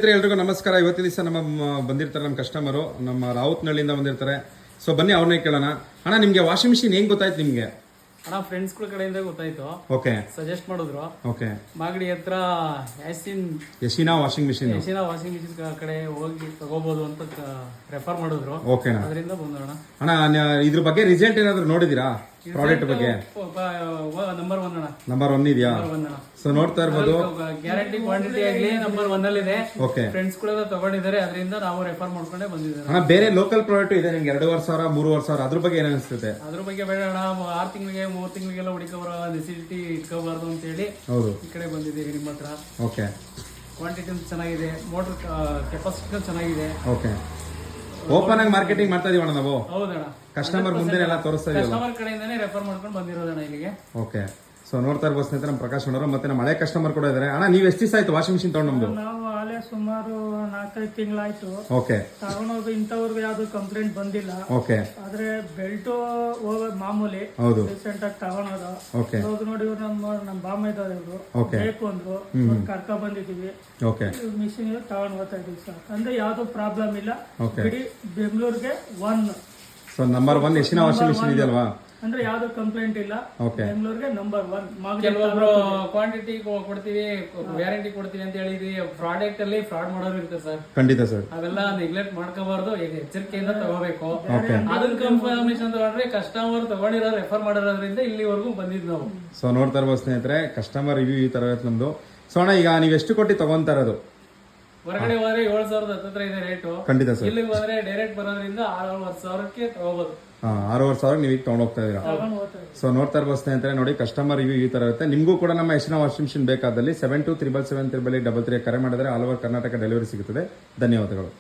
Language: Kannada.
ಎಲ್ರಿಗೂ ನಮಸ್ಕಾರ. ಇವತ್ತಿನ ದಿವಸ ಬಂದಿರ್ತಾರೆ ನಮ್ಮ ಕಸ್ಟಮರು, ನಮ್ಮ ರಾವುತ್ನಹಳ್ಳಿಯಿಂದ ಬಂದಿರ್ತಾರೆ. ಸೊ ಬನ್ನಿ ಅವ್ರನ್ನೇ ಕೇಳೋಣ. ಅಣ್ಣ, ನಿಮ್ಗೆ ವಾಷಿಂಗ್ ಮಿಷಿನ್ ಹೆಂಗ್ ಗೊತ್ತಾಯ್ತು ನಿಮ್ಗೆ? ಅಣ್ಣ, ಫ್ರೆಂಡ್ಸ್ ಗಳ ಕಡೆಯಿಂದ ಗೊತ್ತಾಯ್ತು. ಓಕೆ, ಸಜೆಸ್ಟ್ ಮಾಡಿದ್ರು. ಓಕೆ, ಮಾಗಡಿ ಹತ್ರ ಯಶಿನಾ ವಾಷಿಂಗ್ ಮಿಷಿನ್ ಕಡೆ ಹೋಗಿ ತಗೋಬಹುದು ಅಂತ ರೆಫರ್ ಮಾಡಿದ್ರು. ಓಕೆ, ಅದರಿಂದ ಬಂದೋಣ. ಅಣ್ಣ, ಇದ್ರ ಬಗ್ಗೆ ರಿಸಲ್ಟ್ ಏನಾದ್ರು ನೋಡಿದಿರಾ? ಪ್ರಾಡಕ್ಟ್ ಬಗ್ಗೆ ನಂಬರ್ ಒನ್ ಅಣ್ಣ. ನಂಬರ್ ಒನ್ ಇದೆಯಾ? ಸೊ ನೋಡ್ತಾ ಇರ್ಬೋದು, ಗ್ಯಾರಂಟಿ ಕ್ವಾಂಟಿಟಿ ಆಗಲಿ ನಂಬರ್ ಒನ್ ಅಲ್ಲಿ ಇದೆ. ಓಕೆ, ಫ್ರೆಂಡ್ಸ್ ಗಳೆಲ್ಲ ತಗೊಂಡಿದ್ದಾರೆ, ಅದರಿಂದ ನಾವು ರೆಫರ್ ಮಾಡ್ಕೊಂಡೇ ಬಂದಿದ್ದಾರೆ. ಅಣ್ಣ, ಬೇರೆ ಲೋಕಲ್ ಪ್ರಾಡಕ್ಟ್ ಇದೆ ನಿಮ್ಗೆ 2,500 3,500, ಅದ್ರ ಬಗ್ಗೆ ಏನ್ ಅನಿಸುತ್ತೆ? ಅದ್ರ ಬಗ್ಗೆ ಬೇಡ ಅಣ್ಣ, 6 ತಿಂಗಳಿಗೆ 3 ತಿಂಗಳಿಗೆಲ್ಲ ಹುಡುಕಬರೋ ನೆಸಿಟಿ ಇಟ್ಕೋಬಾರ್ದು ಅಂತ ಹೇಳಿ ಹೌದು ಈ ಕಡೆ ಬಂದಿದ್ದೀವಿ ನಿಮ್ಮ ಹತ್ರ. ಓಕೆ, ಕ್ವಾಂಟಿಟಿ ಚೆನ್ನಾಗಿದೆ, ಮೋಟರ್ ಕೆಪಾಸಿಟಿ ಚೆನ್ನಾಗಿದೆ. ಓಕೆ, ಓಪನ್ ಆಗಿ ಮಾರ್ಕೆಟಿಂಗ್ ಮಾಡ್ತಾ ಇದೀವಣ್ಣ ನಾವು. ಹೌದಣ್ಣ, ಕಸ್ಟಮರ್ ಮುಂದೆ ಎಲ್ಲ ತೋರಿಸ್ತಾ ಇದೀವಿ. ಕಸ್ಟಮರ್ ಕಡೆಯಿಂದಾನೇ ರೆಫರ್ ಮಾಡ್ಕೊಂಡು ಬಂದಿರೋದಣ್ಣ ಇಲ್ಲಿಗೆ. ಓಕೆ, ಸೊ ನೋಡ್ತಾ ಇರ್ಬೋದು ಸ್ನೇಹಿತರೆ, ನಮ್ಮ ಪ್ರಕಾಶ್ ಅವರು ಮತ್ತೆ ನಮ್ಮ ಹಳೆ ಕಸ್ಟಮರ್ ಕೂಡ ಇದಾರೆ. ಅಣ್ಣ, ನೀವು ಎಷ್ಟು ದಿವಸ ಆಯ್ತು ವಾಷಿಂಗ್ ಮಿಷಿನ್ ತಗೊಂಡು ನಮ್ದು? ನಾವು ಹಳೆ ಸುಮಾರು 4-5 ತಿಂಗಳಾಯ್ತು ಓಕೆ, ತಗೊಂಡೋಗಿ ಇಂಥವ್ರಿಗೆ ಯಾವ್ದು ಕಂಪ್ಲೇಂಟ್ ಬಂದಿಲ್ಲ. ಓಕೆ, ಆದ್ರೆ ಬೆಲ್ಟ್ ಮಾಮೂಲಿ ಹೌದು, ರೀಸೆಂಟ್ ಆಗಿ ತಗೊಳೋದು. ಓಕೆ, ಹೋಗಿ ನೋಡಿ, ಇವ್ರು ನಮ್ಮ ಬಾಮ ಇದ್ದಾರೆ, ಇವ್ರು ಓಕೆ, ಬೇಕು ಅಂದ್ರು, ಕರ್ಕ ಬಂದಿದೀವಿ. ಓಕೆ, ಮಿಷಿನ್ ತಗೊಂಡ್ ಹೋಗ್ತಾ ಇದೀವಿ ಸರ್. ಅಂದ್ರೆ ಯಾವ್ದು ಪ್ರಾಬ್ಲಮ್ ಇಲ್ಲ. ಓಕೆ, ಇಡೀ ಬೆಂಗಳೂರಿಗೆ 1. ಸೊ ನಂಬರ್ 1 ಯಶಿನಾ ವಾಷಿಂಗ್ ಮಿಷಿನ್ ಇದೆಯಲ್ವಾ? ಅಂದ್ರೆ ಯಾವ್ದು ಕಂಪ್ಲೇಂಟ್ ಇಲ್ಲ. ಓಕೆ, ಬೆಂಗಳೂರಿಗೆ ನಂಬರ್ 1. ಕೆಲವೊಬ್ರು ಕ್ವಾಂಟಿಟಿ ಕೊಡ್ತೀವಿ, ವ್ಯಾರಂಟಿ ಕೊಡ್ತೀವಿ ಅಂತ ಹೇಳಿದ್ವಿ. ಪ್ರಾಡಕ್ಟ್ ಅಲ್ಲಿ ಫ್ರಾಡ್ ಮಾಡೋರು ಇರುತ್ತೆ ಸರ್. ಖಂಡಿತ ಸರ್, ಅವೆಲ್ಲ ನೆಗ್ಲೆಕ್ಟ್ ಮಾಡ್ಕೋಬಾರ್ದು, ಎಚ್ಚರಿಕೆಯಿಂದ ತಗೋಬೇಕು. ಓಕೆ, ಅದನ್ನ ಕನ್ಫರ್ಮೇಶನ್ ತಗೊಂಡ್ರೆ ಕಸ್ಟಮರ್ ತಗೊಂಡಿರೋ ರೆಫರ್ ಮಾಡಿರೋದ್ರಿಂದ ಇಲ್ಲಿವರೆಗೂ ಬಂದಿದ್ದು ನಾವು. ಸೊ ನೋಡ್ತಾ ಇರ್ಬೋದು ಸ್ನೇಹಿತರೆ, ಕಸ್ಟಮರ್ ರಿವ್ಯೂ ಈ ತರ ಇರುತ್ತೆ ನಮ್ದು. ಸೊ ಅಣ್ಣ, ಈಗ ನೀವು ಎಷ್ಟು ಕೊಟ್ಟು ತಗೊಂತಾ ಇರೋದು? ಹೊರಗಡೆ ಹೋದ್ರೆ 7,000 ಹತ್ರ ಇದೆ ರೇಟು. ಖಂಡಿತ ಸರ್, ಇಲ್ಲಿಗೆ ಬಂದ್ರೆ ಡೈರೆಕ್ಟ್ ಬರೋದ್ರಿಂದ 6,500ಕ್ಕೆ ತಗೋಬಹುದು. 6,500 ನೀವು ಈಗ ತಗೊಂಡು ಹೋಗ್ತಾ ಇದೀರಾ. ಸೊ ನೋಡ್ತಾ ಇರ್ಬೋದು ಸ್ನೇಹಿತರೆ, ನೋಡಿ ಕಸ್ಟಮರ್ ರಿವ್ಯೂ ಈ ತರ ಇರುತ್ತೆ. ನಿಮಗೂ ಕೂಡ ನಮ್ಮ ಯಶಿನಾ ವಾಷಿಂಗ್ ಮಿಷಿನ್ ಬೇಕಾದಲ್ಲಿ 72777733 ಕರೆ ಮಾಡಿದ್ರೆ ಆಲ್ ಓವರ್ ಕರ್ನಾಟಕ ಡೆಲಿವರಿ ಸಿಗುತ್ತದೆ. ಧನ್ಯವಾದಗಳು.